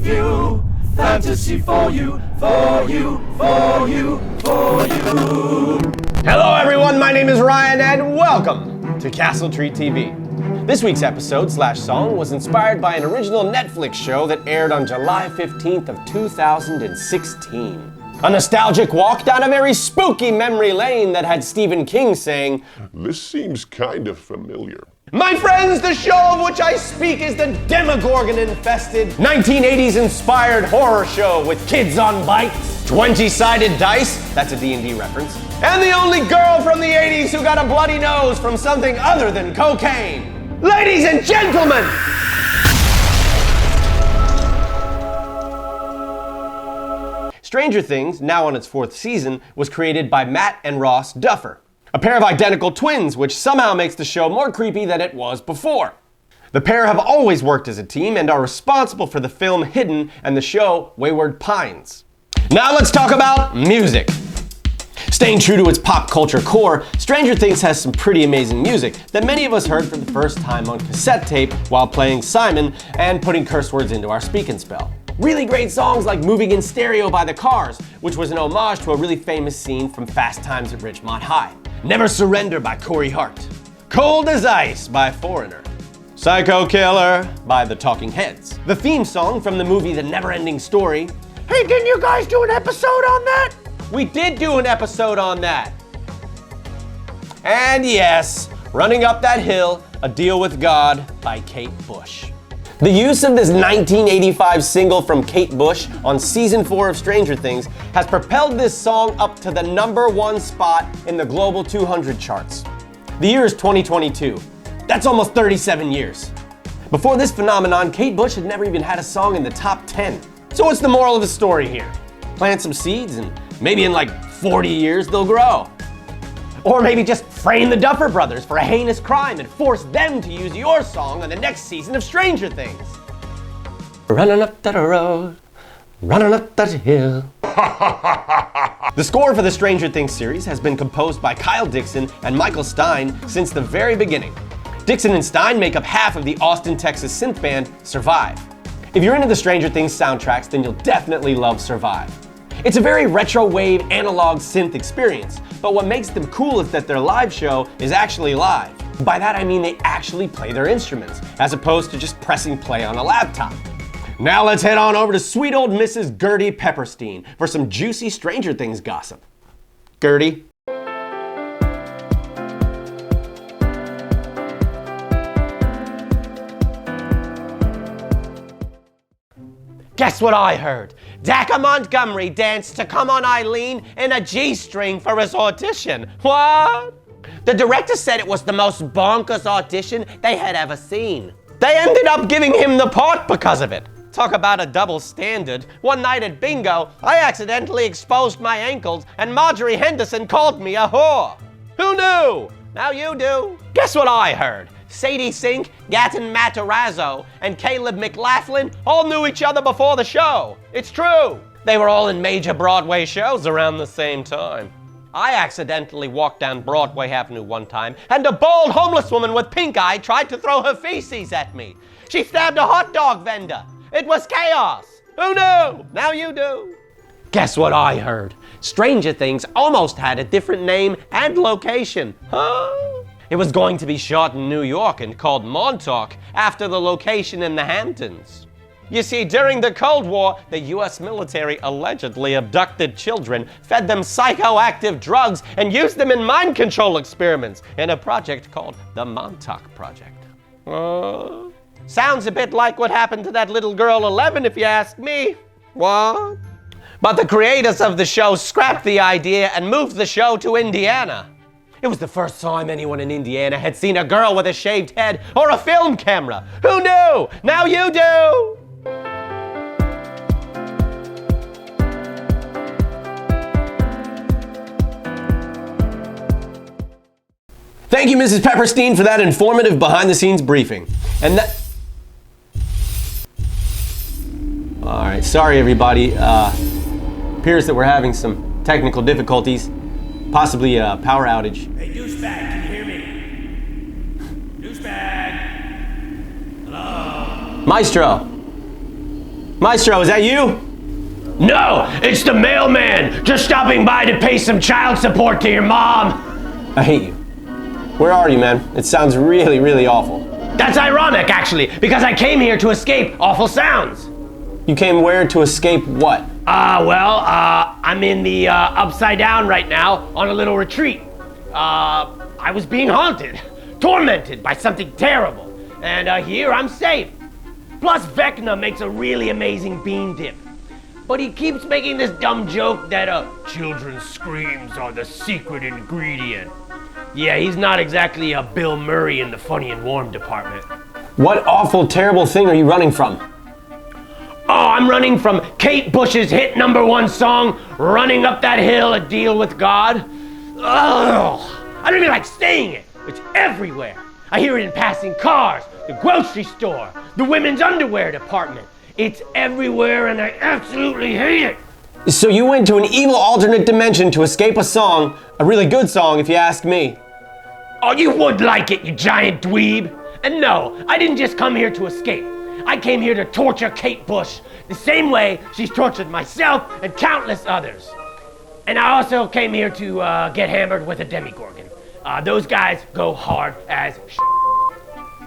review. Fantasy for you, for you, for you, for you. Hello everyone, my name is Ryan and welcome to Castle Tree TV. This week's episode/song was inspired by an original Netflix show that aired on July 15th of 2016. A nostalgic walk down a very spooky memory lane that had Stephen King saying, "This seems kind of familiar." My friends, the show of which I speak is the Demogorgon-infested 1980s inspired horror show with kids on bikes, 20-sided dice, that's a D&D reference, and the only girl from the 80s who got a bloody nose from something other than cocaine. Ladies and gentlemen! Stranger Things, now on its 4th season, was created by Matt and Ross Duffer, a pair of identical twins, which somehow makes the show more creepy than it was before. The pair have always worked as a team and are responsible for the film Hidden and the show Wayward Pines. Now let's talk about music. Staying true to its pop culture core, Stranger Things has some pretty amazing music that many of us heard for the first time on cassette tape while playing Simon and putting curse words into our speak and spell. Really great songs like Moving in Stereo by the Cars, which was an homage to a really famous scene from Fast Times at Ridgemont High. Never Surrender by Corey Hart. Cold as Ice by Foreigner. Psycho Killer by the Talking Heads. The theme song from the movie The Never-Ending Story. Hey, didn't you guys do an episode on that? We did do an episode on that. And yes, Running Up That Hill, A Deal with God by Kate Bush. The use of this 1985 single from Kate Bush on season 4 of Stranger Things has propelled this song up to the #1 spot in the Global 200 charts. The year is 2022. That's almost 37 years. Before this phenomenon, Kate Bush had never even had a song in the top 10. So what's the moral of the story here? Plant some seeds and maybe in like 40 years they'll grow. Or maybe just frame the Duffer brothers for a heinous crime and force them to use your song on the next season of Stranger Things. Running up that road, running up that hill. The score for the Stranger Things series has been composed by Kyle Dixon and Michael Stein since the very beginning. Dixon and Stein make up half of the Austin, Texas synth band Survive. If you're into the Stranger Things soundtracks, then you'll definitely love Survive. It's a very retro wave analog synth experience, but what makes them cool is that their live show is actually live. By that I mean they actually play their instruments, as opposed to just pressing play on a laptop. Now let's head on over to sweet old Mrs. Gertie Pepperstein for some juicy Stranger Things gossip. Gertie? Guess what I heard? Dacca Montgomery danced to Come On Eileen in a G-string for his audition. What? The director said it was the most bonkers audition they had ever seen. They ended up giving him the part because of it. Talk about a double standard. One night at bingo, I accidentally exposed my ankles and Marjorie Henderson called me a whore. Who knew? Now you do. Guess what I heard? Sadie Sink, Gatton Matarazzo, and Caleb McLaughlin all knew each other before the show. It's true. They were all in major Broadway shows around the same time. I accidentally walked down Broadway Avenue one time, and a bald homeless woman with pink eye tried to throw her feces at me. She stabbed a hot dog vendor. It was chaos. Who knew? Now you do. Guess what I heard? Stranger Things almost had a different name and location. Huh? It was going to be shot in New York and called Montauk after the location in the Hamptons. You see, during the Cold War, the US military allegedly abducted children, fed them psychoactive drugs, and used them in mind control experiments in a project called the Montauk Project. Sounds a bit like what happened to that little girl 11 if you ask me. What? But the creators of the show scrapped the idea and moved the show to Indiana. It was the first time anyone in Indiana had seen a girl with a shaved head or a film camera. Who knew? Now you do! Thank you, Mrs. Pepperstein, for that informative behind-the-scenes briefing. And that... All right, sorry everybody. Appears that we're having some technical difficulties, possibly a power outage. Hey, douchebag, can you hear me? Douchebag! Hello? Maestro! Maestro, is that you? No, it's the mailman, just stopping by to pay some child support to your mom. I hate you. Where are you, man? It sounds really, really awful. That's ironic, actually, because I came here to escape awful sounds. You came where to escape what? I'm in the Upside Down right now on a little retreat. I was being haunted, tormented by something terrible, and here I'm safe. Plus, Vecna makes a really amazing bean dip. But he keeps making this dumb joke that children's screams are the secret ingredient. Yeah, he's not exactly a Bill Murray in the funny and warm department. What awful, terrible thing are you running from? Oh, I'm running from Kate Bush's hit #1 song, Running Up That Hill, A Deal with God. Ugh, I don't even like saying it. It's everywhere. I hear it in passing cars, the grocery store, the women's underwear department. It's everywhere and I absolutely hate it. So you went to an evil alternate dimension to escape a song, a really good song if you ask me. Oh, you would like it, you giant dweeb. And no, I didn't just come here to escape. I came here to torture Kate Bush, the same way she's tortured myself and countless others. And I also came here to get hammered with a Demigorgon. Those guys go hard as sh**.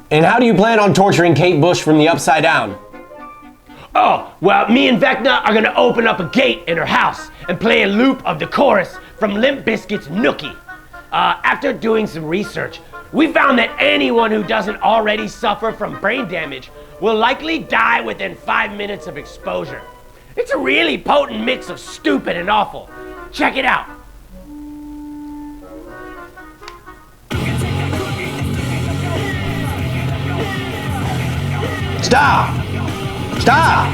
And how do you plan on torturing Kate Bush from the Upside Down? Oh, well, me and Vecna are gonna open up a gate in her house and play a loop of the chorus from Limp Bizkit's Nookie. After doing some research, we found that anyone who doesn't already suffer from brain damage will likely die within 5 minutes of exposure. It's a really potent mix of stupid and awful. Check it out. Stop! Stop!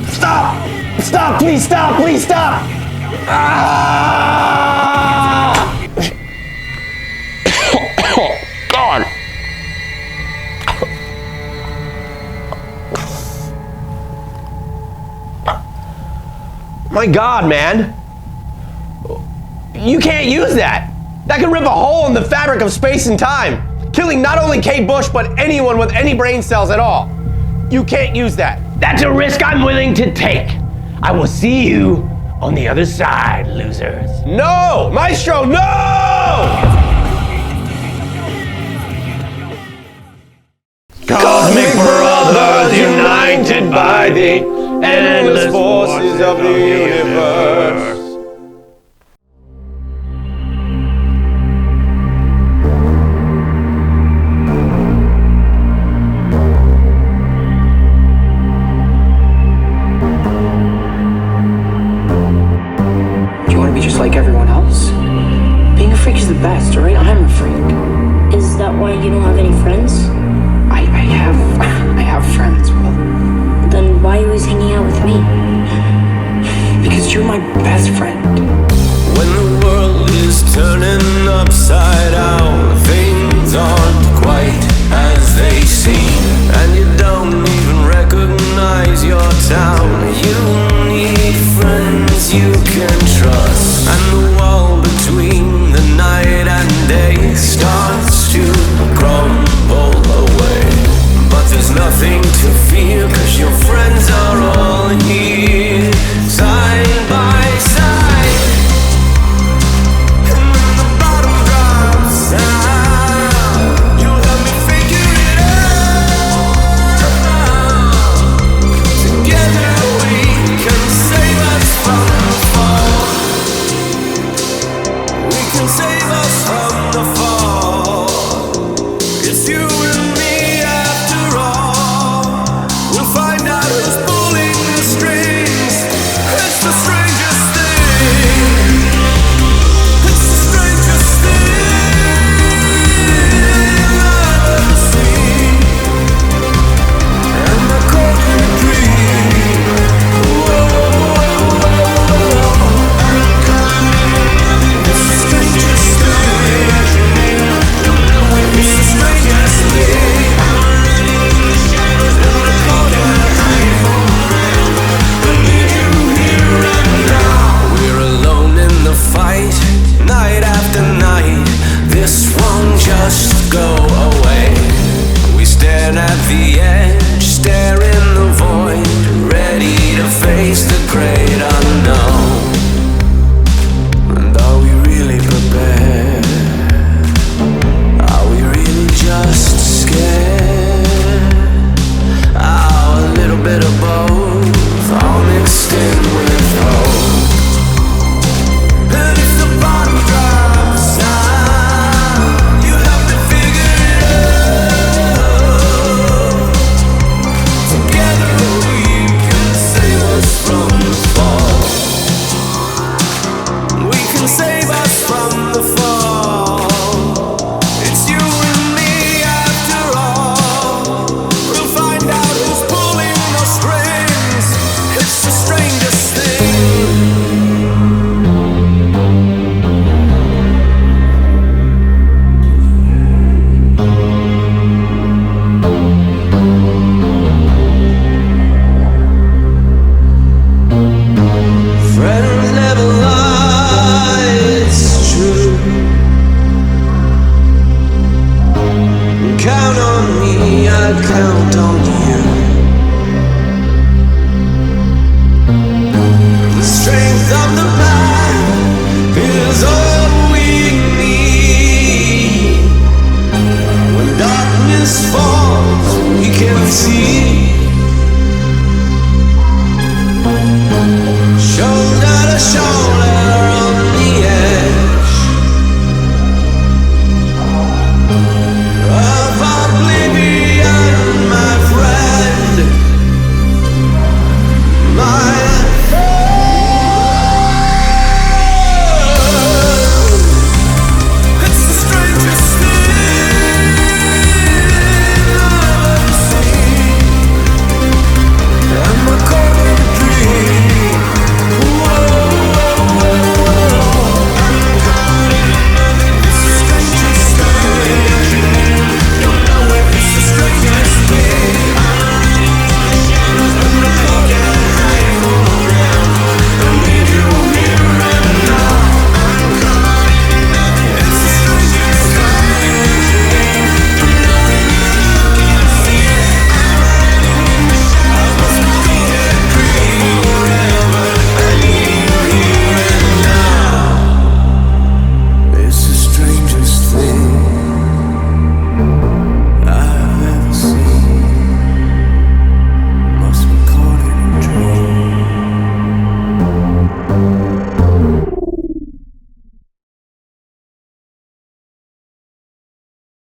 Stop! Stop! Please stop! Please stop! Ah! God! My God, man! You can't use that! That can rip a hole in the fabric of space and time, killing not only Kate Bush, but anyone with any brain cells at all. You can't use that. That's a risk I'm willing to take. I will see you on the other side, losers. No! Maestro, no! Cosmic brothers united by the endless forces of the universe. Just like everyone else. Being a freak is the best, right? I'm a freak. Is that why you don't have any friends? I have friends, well. Then why are you always hanging out with me? Because you're my best friend. When the world is turning upside down.